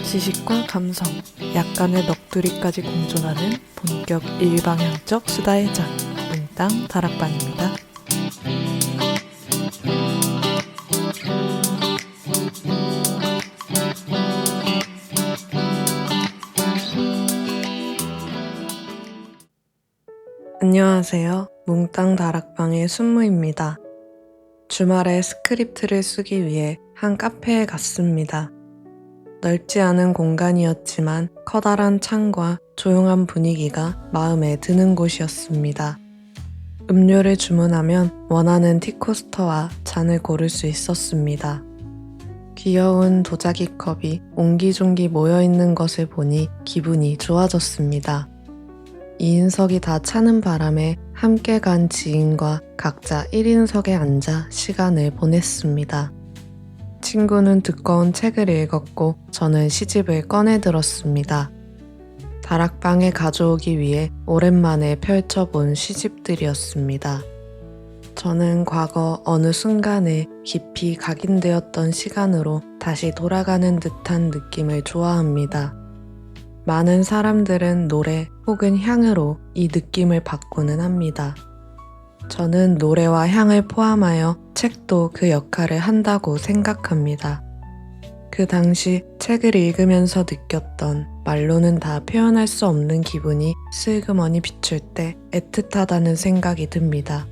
지식과 감성, 약간의 넋두리까지 공존하는 본격 일방향적 수다의 장, 몽땅 다락방입니다. 안녕하세요. 몽땅 다락방의 순무입니다. 주말에 스크립트를 쓰기 위해 한 카페에 갔습니다. 넓지 않은 공간이었지만 커다란 창과 조용한 분위기가 마음에 드는 곳이었습니다. 음료를 주문하면 원하는 티코스터와 잔을 고를 수 있었습니다. 귀여운 도자기 컵이 옹기종기 모여있는 것을 보니 기분이 좋아졌습니다. 2인석이 다 차는 바람에 함께 간 지인과 각자 1인석에 앉아 시간을 보냈습니다. 친구는 두꺼운 책을 읽었고 저는 시집을 꺼내 들었습니다. 다락방에 가져오기 위해 오랜만에 펼쳐본 시집들이었습니다. 저는 과거 어느 순간에 깊이 각인되었던 시간으로 다시 돌아가는 듯한 느낌을 좋아합니다. 많은 사람들은 노래 혹은 향으로 이 느낌을 바꾸는 합니다. 저는 노래와 향을 포함하여 책도 그 역할을 한다고 생각합니다. 그 당시 책을 읽으면서 느꼈던 말로는 다 표현할 수 없는 기분이 슬그머니 비출 때 애틋하다는 생각이 듭니다.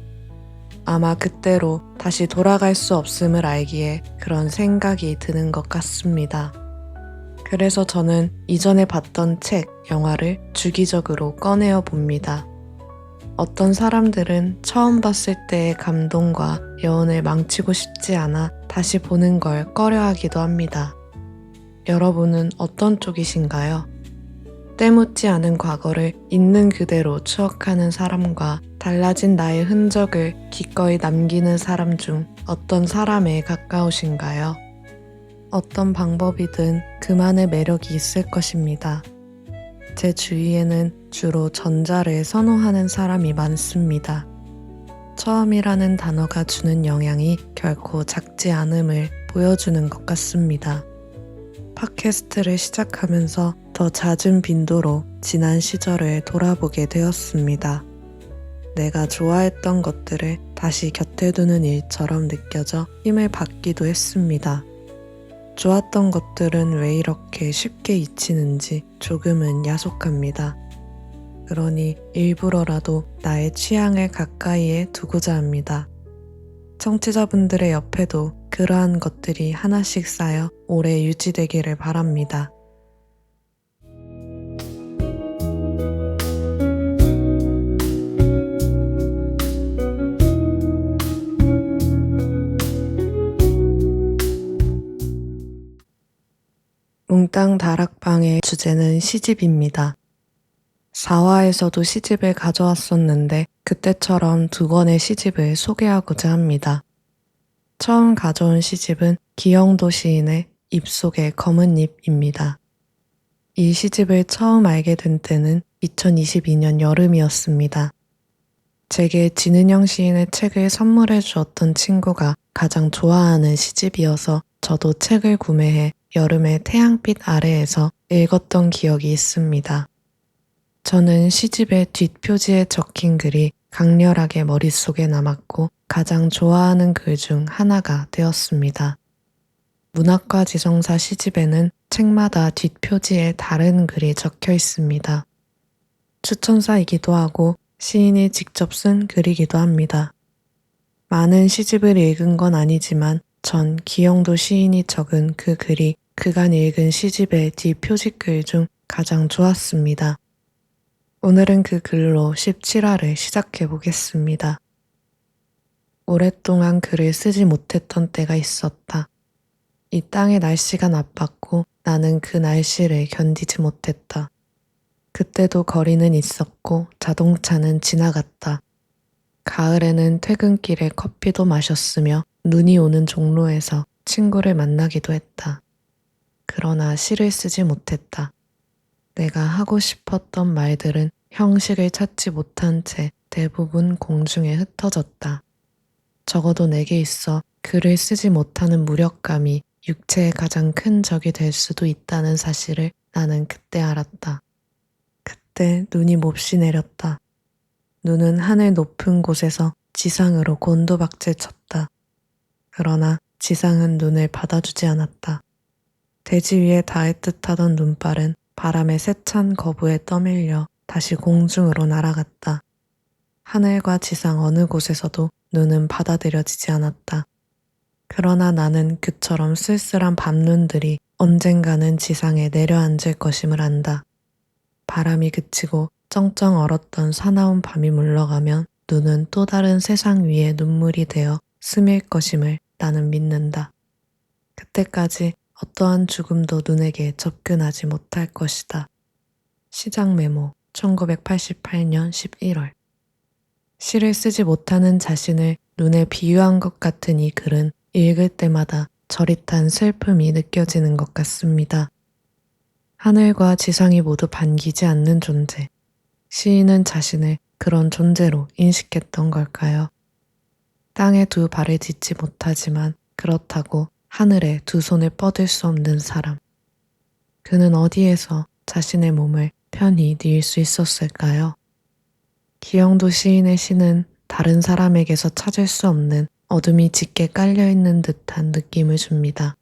아마 그때로 다시 돌아갈 수 없음을 알기에 그런 생각이 드는 것 같습니다. 그래서 저는 이전에 봤던 책, 영화를 주기적으로 꺼내어 봅니다. 어떤 사람들은 처음 봤을 때의 감동과 여운을 망치고 싶지 않아 다시 보는 걸 꺼려하기도 합니다. 여러분은 어떤 쪽이신가요? 때묻지 않은 과거를 있는 그대로 추억하는 사람과 달라진 나의 흔적을 기꺼이 남기는 사람 중 어떤 사람에 가까우신가요? 어떤 방법이든 그만의 매력이 있을 것입니다. 제 주위에는 주로 전자를 선호하는 사람이 많습니다. 처음이라는 단어가 주는 영향이 결코 작지 않음을 보여주는 것 같습니다. 팟캐스트를 시작하면서 더 잦은 빈도로 지난 시절을 돌아보게 되었습니다. 내가 좋아했던 것들을 다시 곁에 두는 일처럼 느껴져 힘을 받기도 했습니다. 좋았던 것들은 왜 이렇게 쉽게 잊히는지 조금은 야속합니다. 그러니 일부러라도 나의 취향을 가까이에 두고자 합니다. 청취자분들의 옆에도 그러한 것들이 하나씩 쌓여 오래 유지되기를 바랍니다. 몽땅 다락방의 주제는 시집입니다. 4화에서도 시집을 가져왔었는데 그때처럼 두 권의 시집을 소개하고자 합니다. 처음 가져온 시집은 기영도 시인의 입속의 검은 잎입니다. 이 시집을 처음 알게 된 때는 2022년 여름이었습니다. 제게 진은영 시인의 책을 선물해 주었던 친구가 가장 좋아하는 시집이어서 저도 책을 구매해 여름의 태양빛 아래에서 읽었던 기억이 있습니다. 저는 시집의 뒷표지에 적힌 글이 강렬하게 머릿속에 남았고 가장 좋아하는 글 중 하나가 되었습니다. 문학과 지정사 시집에는 책마다 뒷표지에 다른 글이 적혀 있습니다. 추천사이기도 하고 시인이 직접 쓴 글이기도 합니다. 많은 시집을 읽은 건 아니지만 전 기영도 시인이 적은 그 글이 그간 읽은 시집의 뒷표지글 중 가장 좋았습니다. 오늘은 그 글로 17화를 시작해 보겠습니다. 오랫동안 글을 쓰지 못했던 때가 있었다. 이 땅의 날씨가 나빴고 나는 그 날씨를 견디지 못했다. 그때도 거리는 있었고 자동차는 지나갔다. 가을에는 퇴근길에 커피도 마셨으며 눈이 오는 종로에서 친구를 만나기도 했다. 그러나 시를 쓰지 못했다. 내가 하고 싶었던 말들은 형식을 찾지 못한 채 대부분 공중에 흩어졌다. 적어도 내게 있어 글을 쓰지 못하는 무력감이 육체의 가장 큰 적이 될 수도 있다는 사실을 나는 그때 알았다. 그때 눈이 몹시 내렸다. 눈은 하늘 높은 곳에서 지상으로 곤두박질 쳤다. 그러나 지상은 눈을 받아주지 않았다. 대지 위에 닿을 듯하던 눈발은 바람의 세찬 거부에 떠밀려 다시 공중으로 날아갔다. 하늘과 지상 어느 곳에서도 눈은 받아들여지지 않았다. 그러나 나는 그처럼 쓸쓸한 밤눈들이 언젠가는 지상에 내려앉을 것임을 안다. 바람이 그치고 쩡쩡 얼었던 사나운 밤이 물러가면 눈은 또 다른 세상 위에 눈물이 되어 스밀 것임을 나는 믿는다. 그때까지 어떠한 죽음도 눈에게 접근하지 못할 것이다. 시작 메모 1988년 11월 시를 쓰지 못하는 자신을 눈에 비유한 것 같은 이 글은 읽을 때마다 저릿한 슬픔이 느껴지는 것 같습니다. 하늘과 지상이 모두 반기지 않는 존재. 시인은 자신을 그런 존재로 인식했던 걸까요? 땅에 두 발을 딛지 못하지만 그렇다고 하늘에 두 손을 뻗을 수 없는 사람. 그는 어디에서 자신의 몸을 편히 뉘을 수 있었을까요? 기영도 시인의 시는 다른 사람에게서 찾을 수 없는 어둠이 짙게 깔려있는 듯한 느낌을 줍니다.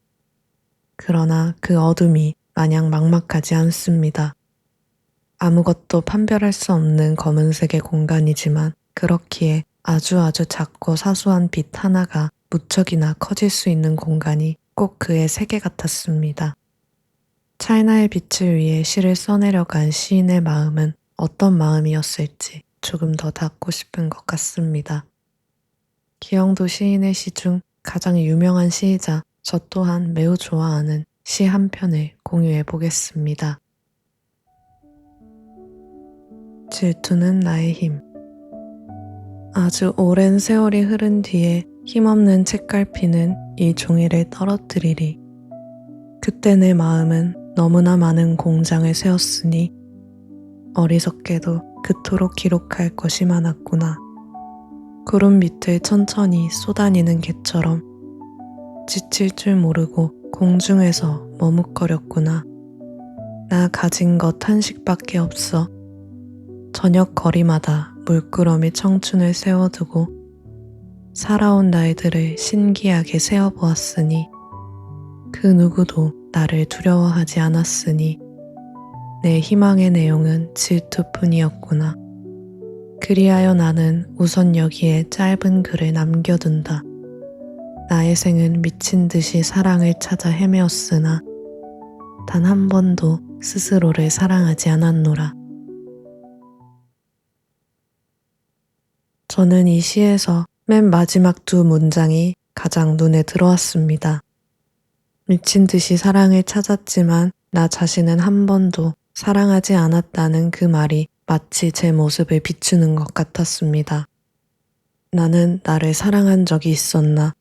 그러나 그 어둠이 마냥 막막하지 않습니다. 아무것도 판별할 수 없는 검은색의 공간이지만 그렇기에 아주 작고 사소한 빛 하나가 무척이나 커질 수 있는 공간이 꼭 그의 세계 같았습니다. 차이나의 빛을 위해 시를 써내려간 시인의 마음은 어떤 마음이었을지 조금 더 닿고 싶은 것 같습니다. 기영도 시인의 시 중 가장 유명한 시이자 저 또한 매우 좋아하는 시 한 편을 공유해 보겠습니다. 질투는 나의 힘. 아주 오랜 세월이 흐른 뒤에 힘없는 책갈피는 이 종이를 떨어뜨리리. 그때 내 마음은 너무나 많은 공장을 세웠으니 어리석게도 그토록 기록할 것이 많았구나. 구름 밑을 천천히 쏘다니는 개처럼 지칠 줄 모르고 공중에서 머뭇거렸구나. 나 가진 것 한식밖에 없어. 저녁 거리마다 물끄러미 청춘을 세워두고 살아온 날들을 신기하게 세어보았으니 그 누구도 나를 두려워하지 않았으니 내 희망의 내용은 질투뿐이었구나. 그리하여 나는 우선 여기에 짧은 글을 남겨둔다. 나의 생은 미친 듯이 사랑을 찾아 헤매었으나 단 한 번도 스스로를 사랑하지 않았노라. 저는 이 시에서 맨 마지막 두 문장이 가장 눈에 들어왔습니다. 미친 듯이 사랑을 찾았지만 나 자신은 한 번도 사랑하지 않았다는 그 말이 마치 제 모습을 비추는 것 같았습니다. 나는 나를 사랑한 적이 있었나?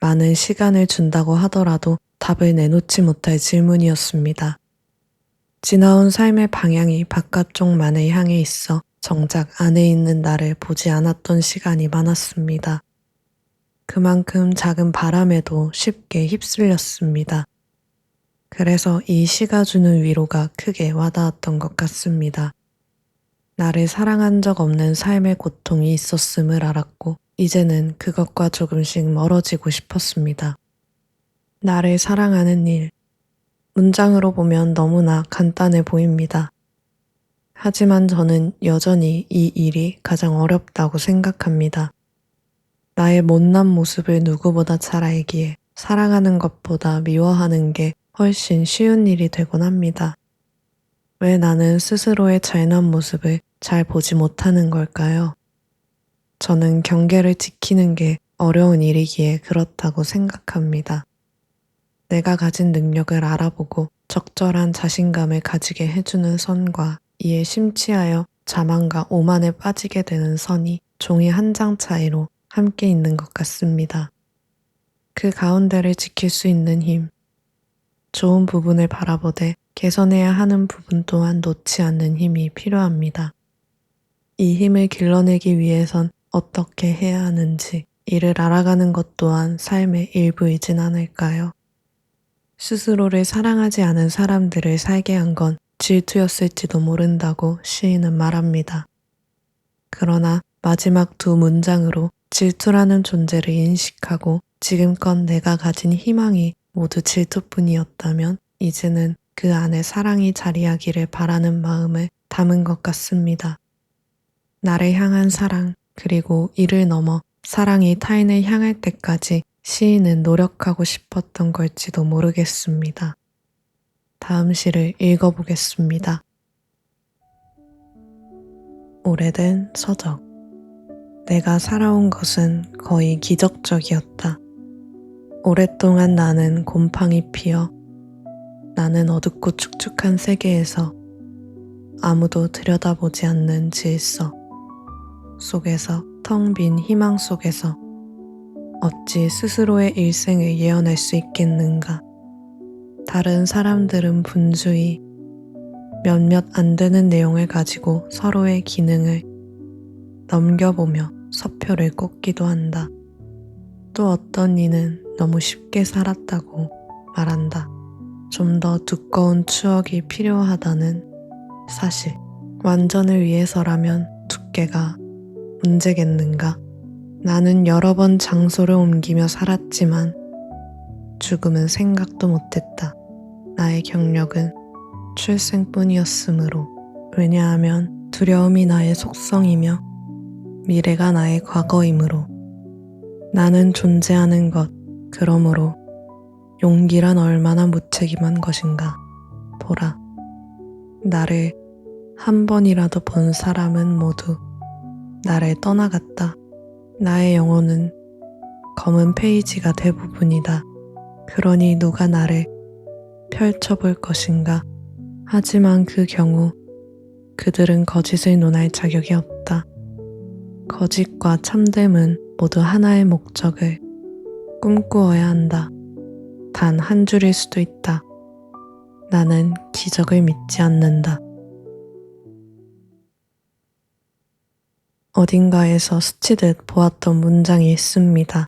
많은 시간을 준다고 하더라도 답을 내놓지 못할 질문이었습니다. 지나온 삶의 방향이 바깥쪽만을 향해 있어 정작 안에 있는 나를 보지 않았던 시간이 많았습니다. 그만큼 작은 바람에도 쉽게 휩쓸렸습니다. 그래서 이 시가 주는 위로가 크게 와닿았던 것 같습니다. 나를 사랑한 적 없는 삶의 고통이 있었음을 알았고 이제는 그것과 조금씩 멀어지고 싶었습니다. 나를 사랑하는 일. 문장으로 보면 너무나 간단해 보입니다. 하지만 저는 여전히 이 일이 가장 어렵다고 생각합니다. 나의 못난 모습을 누구보다 잘 알기에 사랑하는 것보다 미워하는 게 훨씬 쉬운 일이 되곤 합니다. 왜 나는 스스로의 잘난 모습을 잘 보지 못하는 걸까요? 저는 경계를 지키는 게 어려운 일이기에 그렇다고 생각합니다. 내가 가진 능력을 알아보고 적절한 자신감을 가지게 해주는 선과 이에 심취하여 자만과 오만에 빠지게 되는 선이 종이 한 장 차이로 함께 있는 것 같습니다. 그 가운데를 지킬 수 있는 힘, 좋은 부분을 바라보되 개선해야 하는 부분 또한 놓지 않는 힘이 필요합니다. 이 힘을 길러내기 위해선 어떻게 해야 하는지 이를 알아가는 것 또한 삶의 일부이진 않을까요? 스스로를 사랑하지 않은 사람들을 살게 한 건 질투였을지도 모른다고 시인은 말합니다. 그러나 마지막 두 문장으로 질투라는 존재를 인식하고 지금껏 내가 가진 희망이 모두 질투뿐이었다면 이제는 그 안에 사랑이 자리하기를 바라는 마음을 담은 것 같습니다. 나를 향한 사랑, 그리고 이를 넘어 사랑이 타인을 향할 때까지 시인은 노력하고 싶었던 걸지도 모르겠습니다. 다음 시를 읽어보겠습니다. 오래된 서적. 내가 살아온 것은 거의 기적적이었다. 오랫동안 나는 곰팡이 피어 나는 어둡고 축축한 세계에서 아무도 들여다보지 않는 질서 속에서 텅 빈 희망 속에서 어찌 스스로의 일생을 예언할 수 있겠는가. 다른 사람들은 분주히 몇몇 안 되는 내용을 가지고 서로의 기능을 넘겨보며 서표를 꽂기도 한다. 또 어떤 이는 너무 쉽게 살았다고 말한다. 좀 더 두꺼운 추억이 필요하다는 사실. 완전을 위해서라면 두께가 문제겠는가? 나는 여러 번 장소를 옮기며 살았지만 죽음은 생각도 못했다. 나의 경력은 출생뿐이었으므로. 왜냐하면 두려움이 나의 속성이며 미래가 나의 과거이므로. 나는 존재하는 것, 그러므로 용기란 얼마나 무책임한 것인가. 보라, 나를 한 번이라도 본 사람은 모두 나를 떠나갔다. 나의 영혼은 검은 페이지가 대부분이다. 그러니 누가 나를 펼쳐볼 것인가. 하지만 그 경우 그들은 거짓을 논할 자격이 없다. 거짓과 참됨은 모두 하나의 목적을 꿈꾸어야 한다. 단 한 줄일 수도 있다. 나는 기적을 믿지 않는다. 어딘가에서 스치듯 보았던 문장이 있습니다.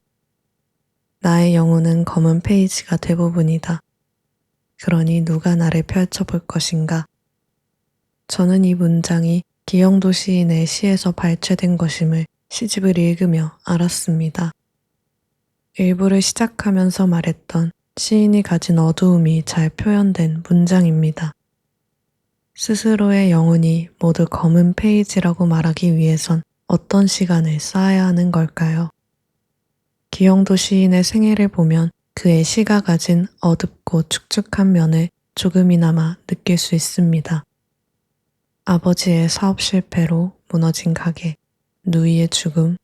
나의 영혼은 검은 페이지가 대부분이다. 그러니 누가 나를 펼쳐볼 것인가. 저는 이 문장이 기영도 시인의 시에서 발췌된 것임을 시집을 읽으며 알았습니다. 일부를 시작하면서 말했던 시인이 가진 어두움이 잘 표현된 문장입니다. 스스로의 영혼이 모두 검은 페이지라고 말하기 위해선 어떤 시간을 쌓아야 하는 걸까요? 기영도 시인의 생애를 보면 그의 시가 가진 어둡고 축축한 면을 조금이나마 느낄 수 있습니다. 아버지의 사업 실패로 무너진 가게, 누이의 죽음,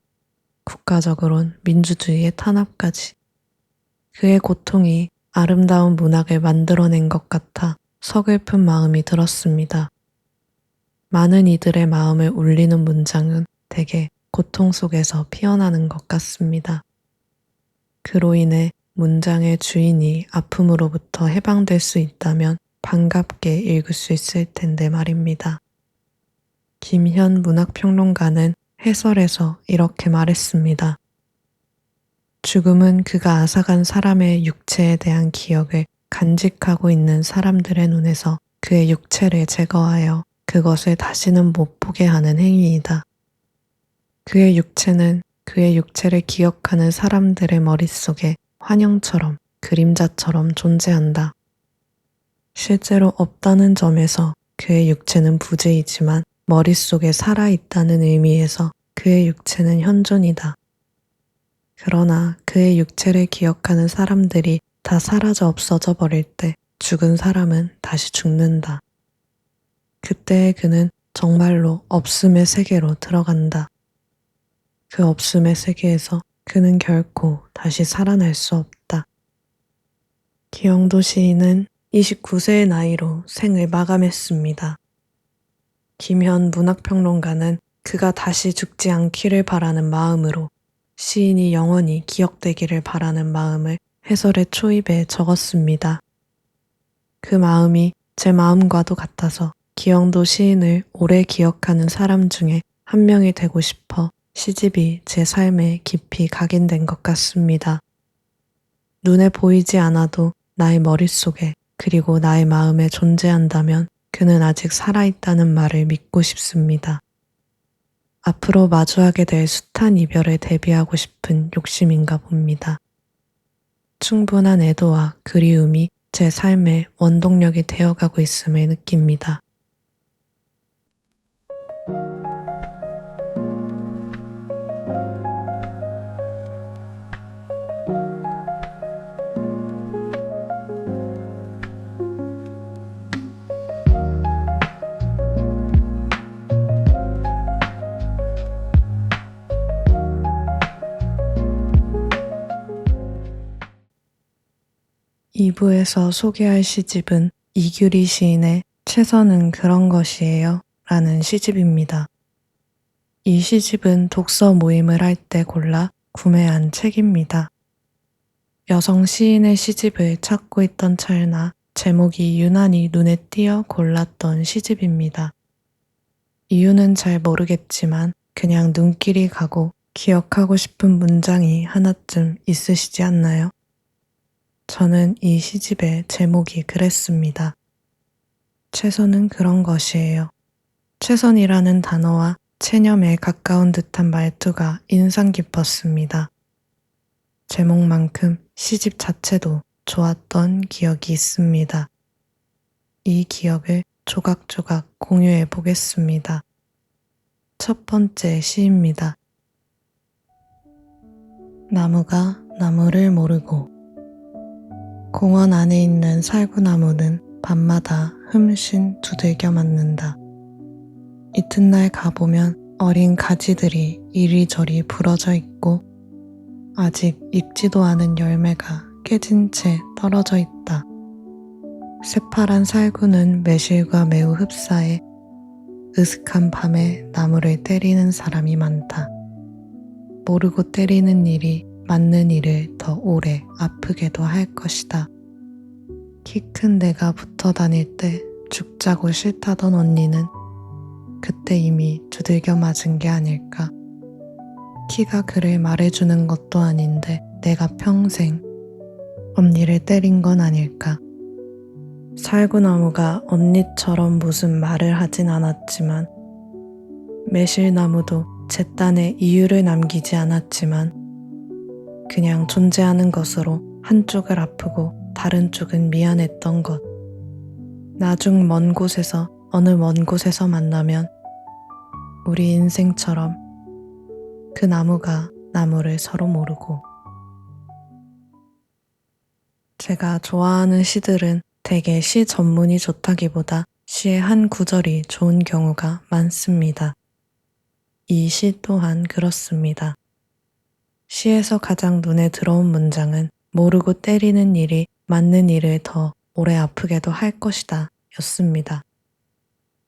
국가적으론 민주주의의 탄압까지. 그의 고통이 아름다운 문학을 만들어낸 것 같아 서글픈 마음이 들었습니다. 많은 이들의 마음을 울리는 문장은 대개 고통 속에서 피어나는 것 같습니다. 그로 인해 문장의 주인이 아픔으로부터 해방될 수 있다면 반갑게 읽을 수 있을 텐데 말입니다. 김현 문학평론가는 해설에서 이렇게 말했습니다. 죽음은 그가 앗아간 사람의 육체에 대한 기억을 간직하고 있는 사람들의 눈에서 그의 육체를 제거하여 그것을 다시는 못 보게 하는 행위이다. 그의 육체는 그의 육체를 기억하는 사람들의 머릿속에 환영처럼 그림자처럼 존재한다. 실제로 없다는 점에서 그의 육체는 부재이지만 머릿속에 살아있다는 의미에서 그의 육체는 현존이다. 그러나 그의 육체를 기억하는 사람들이 다 사라져 없어져 버릴 때 죽은 사람은 다시 죽는다. 그때의 그는 정말로 없음의 세계로 들어간다. 그 없음의 세계에서 그는 결코 다시 살아날 수 없다. 기영도 시인은 29세의 나이로 생을 마감했습니다. 김현 문학평론가는 그가 다시 죽지 않기를 바라는 마음으로 시인이 영원히 기억되기를 바라는 마음을 해설의 초입에 적었습니다. 그 마음이 제 마음과도 같아서 기영도 시인을 오래 기억하는 사람 중에 한 명이 되고 싶어 시집이 제 삶에 깊이 각인된 것 같습니다. 눈에 보이지 않아도 나의 머릿속에 그리고 나의 마음에 존재한다면 그는 아직 살아있다는 말을 믿고 싶습니다. 앞으로 마주하게 될 숱한 이별에 대비하고 싶은 욕심인가 봅니다. 충분한 애도와 그리움이 제 삶의 원동력이 되어가고 있음을 느낍니다. 이 부에서 소개할 시집은 이규리 시인의 최선은 그런 것이에요 라는 시집입니다. 이 시집은 독서 모임을 할 때 골라 구매한 책입니다. 여성 시인의 시집을 찾고 있던 찰나 제목이 유난히 눈에 띄어 골랐던 시집입니다. 이유는 잘 모르겠지만 그냥 눈길이 가고 기억하고 싶은 문장이 하나쯤 있으시지 않나요? 저는 이 시집의 제목이 그랬습니다. 최선은 그런 것이에요. 최선이라는 단어와 체념에 가까운 듯한 말투가 인상 깊었습니다. 제목만큼 시집 자체도 좋았던 기억이 있습니다. 이 기억을 조각조각 공유해 보겠습니다. 첫 번째 시입니다. 나무가 나무를 모르고 공원 안에 있는 살구나무는 밤마다 흠씬 두들겨 맞는다. 이튿날 가보면 어린 가지들이 이리저리 부러져 있고 아직 익지도 않은 열매가 깨진 채 떨어져 있다. 새파란 살구는 매실과 매우 흡사해 으슥한 밤에 나무를 때리는 사람이 많다. 모르고 때리는 일이 맞는 일을 더 오래 아프게도 할 것이다. 키 큰 내가 붙어 다닐 때 죽자고 싫다던 언니는 그때 이미 두들겨 맞은 게 아닐까. 키가 그를 말해주는 것도 아닌데 내가 평생 언니를 때린 건 아닐까. 살구나무가 언니처럼 무슨 말을 하진 않았지만 매실나무도 제 딴에 이유를 남기지 않았지만 그냥 존재하는 것으로 한쪽을 아프고 다른 쪽은 미안했던 것. 나중 먼 곳에서 어느 먼 곳에서 만나면 우리 인생처럼 그 나무가 나무를 서로 모르고. 제가 좋아하는 시들은 대개 시 전문이 좋다기보다 시의 한 구절이 좋은 경우가 많습니다. 이 시 또한 그렇습니다. 시에서 가장 눈에 들어온 문장은 모르고 때리는 일이 맞는 일을 더 오래 아프게도 할 것이다 였습니다.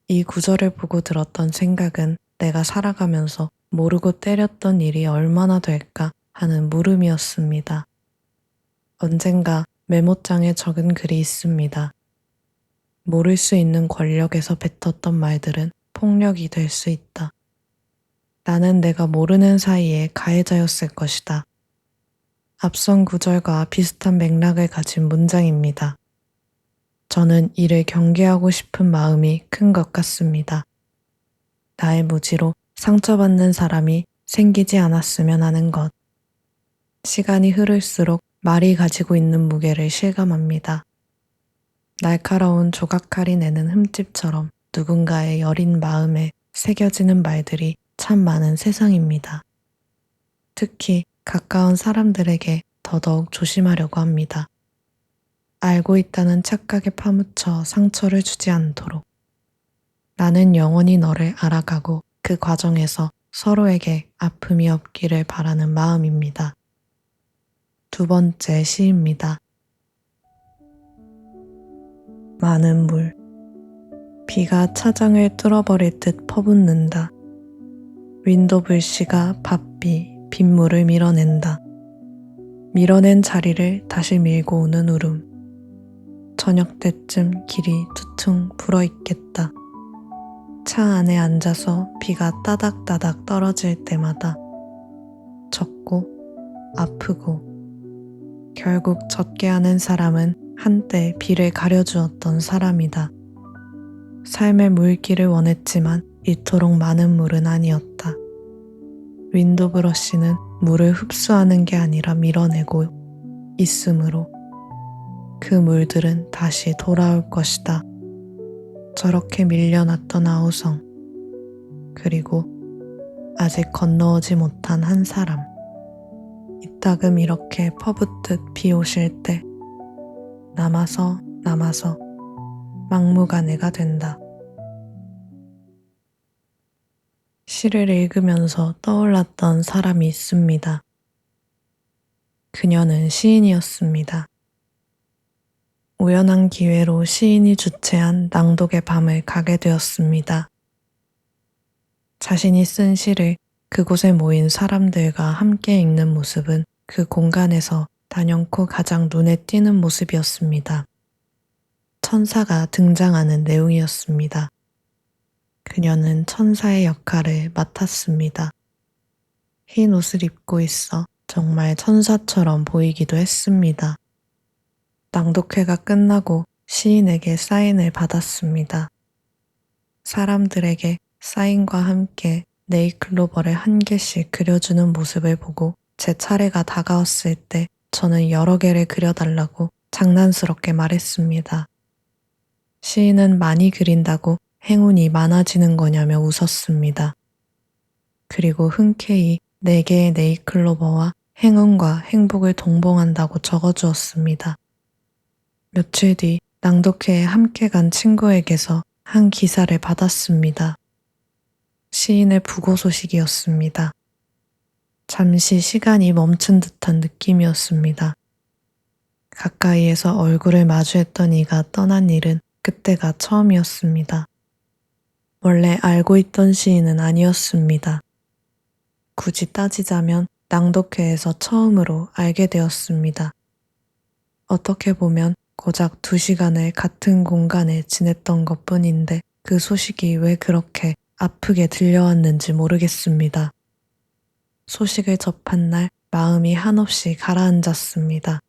이 구절을 보고 들었던 생각은 내가 살아가면서 모르고 때렸던 일이 얼마나 될까 하는 물음이었습니다. 언젠가 메모장에 적은 글이 있습니다. 모를 수 있는 권력에서 뱉었던 말들은 폭력이 될 수 있다. 나는 내가 모르는 사이에 가해자였을 것이다. 앞선 구절과 비슷한 맥락을 가진 문장입니다. 저는 이를 경계하고 싶은 마음이 큰 것 같습니다. 나의 무지로 상처받는 사람이 생기지 않았으면 하는 것. 시간이 흐를수록 말이 가지고 있는 무게를 실감합니다. 날카로운 조각칼이 내는 흠집처럼 누군가의 여린 마음에 새겨지는 말들이 참 많은 세상입니다. 특히 가까운 사람들에게 더더욱 조심하려고 합니다. 알고 있다는 착각에 파묻혀 상처를 주지 않도록. 나는 영원히 너를 알아가고 그 과정에서 서로에게 아픔이 없기를 바라는 마음입니다. 두 번째 시입니다. 많은 물. 비가 차장을 뚫어버릴 듯 퍼붓는다. 윈도 불씨가 바삐 빗물을 밀어낸다. 밀어낸 자리를 다시 밀고 오는 울음. 저녁 때쯤 길이 두퉁 불어있겠다. 차 안에 앉아서 비가 따닥따닥 떨어질 때마다 젖고 아프고 결국 젖게 하는 사람은 한때 비를 가려주었던 사람이다. 삶의 물기를 원했지만 이토록 많은 물은 아니었다. 윈도 브러쉬는 물을 흡수하는 게 아니라 밀어내고 있으므로 그 물들은 다시 돌아올 것이다. 저렇게 밀려났던 아우성, 그리고 아직 건너오지 못한 한 사람. 이따금 이렇게 퍼붓듯 비 오실 때 남아서 막무가내가 된다. 시를 읽으면서 떠올랐던 사람이 있습니다. 그녀는 시인이었습니다. 우연한 기회로 시인이 주최한 낭독의 밤을 가게 되었습니다. 자신이 쓴 시를 그곳에 모인 사람들과 함께 읽는 모습은 그 공간에서 단연코 가장 눈에 띄는 모습이었습니다. 천사가 등장하는 내용이었습니다. 그녀는 천사의 역할을 맡았습니다. 흰 옷을 입고 있어 정말 천사처럼 보이기도 했습니다. 낭독회가 끝나고 시인에게 사인을 받았습니다. 사람들에게 사인과 함께 네잎클로버를 한 개씩 그려주는 모습을 보고 제 차례가 다가왔을 때 저는 여러 개를 그려달라고 장난스럽게 말했습니다. 시인은 많이 그린다고 행운이 많아지는 거냐며 웃었습니다. 그리고 흔쾌히 4개의 네잎클로버와 행운과 행복을 동봉한다고 적어주었습니다. 며칠 뒤 낭독회에 함께 간 친구에게서 한 기사를 받았습니다. 시인의 부고 소식이었습니다. 잠시 시간이 멈춘 듯한 느낌이었습니다. 가까이에서 얼굴을 마주했던 이가 떠난 일은 그때가 처음이었습니다. 원래 알고 있던 시인은 아니었습니다. 굳이 따지자면 낭독회에서 처음으로 알게 되었습니다. 어떻게 보면 고작 2시간을 같은 공간에 지냈던 것뿐인데 그 소식이 왜 그렇게 아프게 들려왔는지 모르겠습니다. 소식을 접한 날 마음이 한없이 가라앉았습니다.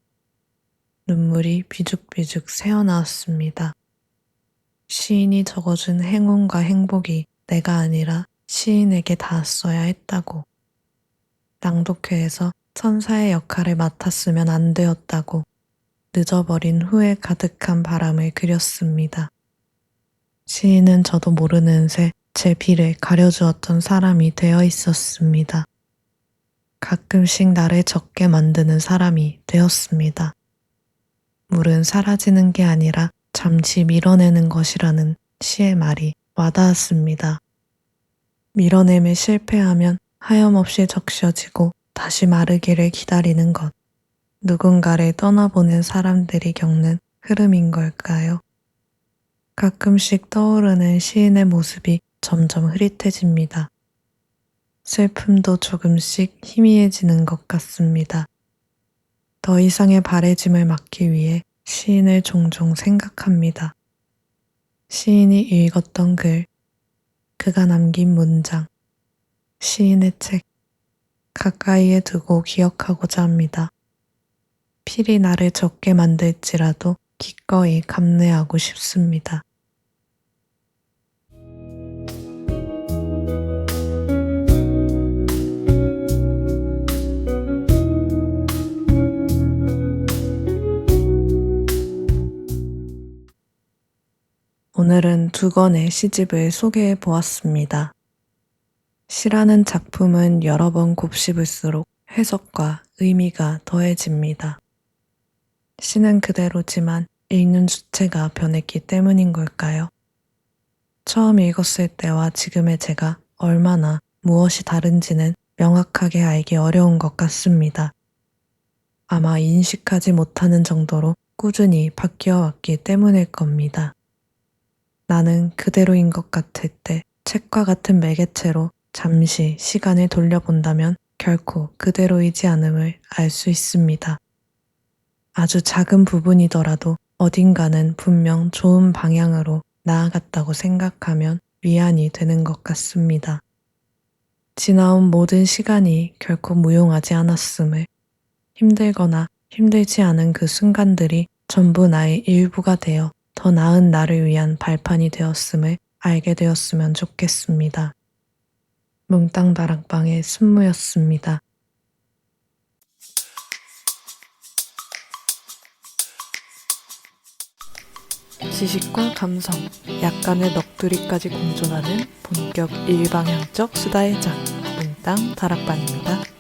눈물이 비죽비죽 새어나왔습니다. 시인이 적어준 행운과 행복이 내가 아니라 시인에게 닿았어야 했다고. 낭독회에서 천사의 역할을 맡았으면 안 되었다고. 늦어버린 후에 가득한 바람을 그렸습니다. 시인은 저도 모르는 새 제 비를 가려주었던 사람이 되어 있었습니다. 가끔씩 나를 적게 만드는 사람이 되었습니다. 물은 사라지는 게 아니라 잠시 밀어내는 것이라는 시의 말이 와닿았습니다. 밀어냄에 실패하면 하염없이 적셔지고 다시 마르기를 기다리는 것. 누군가를 떠나보낸 사람들이 겪는 흐름인 걸까요? 가끔씩 떠오르는 시인의 모습이 점점 흐릿해집니다. 슬픔도 조금씩 희미해지는 것 같습니다. 더 이상의 바래짐을 막기 위해 시인을 종종 생각합니다. 시인이 읽었던 글, 그가 남긴 문장, 시인의 책, 가까이에 두고 기억하고자 합니다. 필히 나를 적게 만들지라도 기꺼이 감내하고 싶습니다. 오늘은 2권의 시집을 소개해 보았습니다. 시라는 작품은 여러 번 곱씹을수록 해석과 의미가 더해집니다. 시는 그대로지만 읽는 주체가 변했기 때문인 걸까요? 처음 읽었을 때와 지금의 제가 얼마나 무엇이 다른지는 명확하게 알기 어려운 것 같습니다. 아마 인식하지 못하는 정도로 꾸준히 바뀌어 왔기 때문일 겁니다. 나는 그대로인 것 같을 때 책과 같은 매개체로 잠시 시간을 돌려본다면 결코 그대로이지 않음을 알 수 있습니다. 아주 작은 부분이더라도 어딘가는 분명 좋은 방향으로 나아갔다고 생각하면 위안이 되는 것 같습니다. 지나온 모든 시간이 결코 무용하지 않았음을, 힘들거나 힘들지 않은 그 순간들이 전부 나의 일부가 되어 더 나은 나를 위한 발판이 되었음을 알게 되었으면 좋겠습니다. 몽땅 다락방의 순무였습니다. 지식과 감성, 약간의 넋두리까지 공존하는 본격 일방향적 수다의 장, 몽땅 다락방입니다.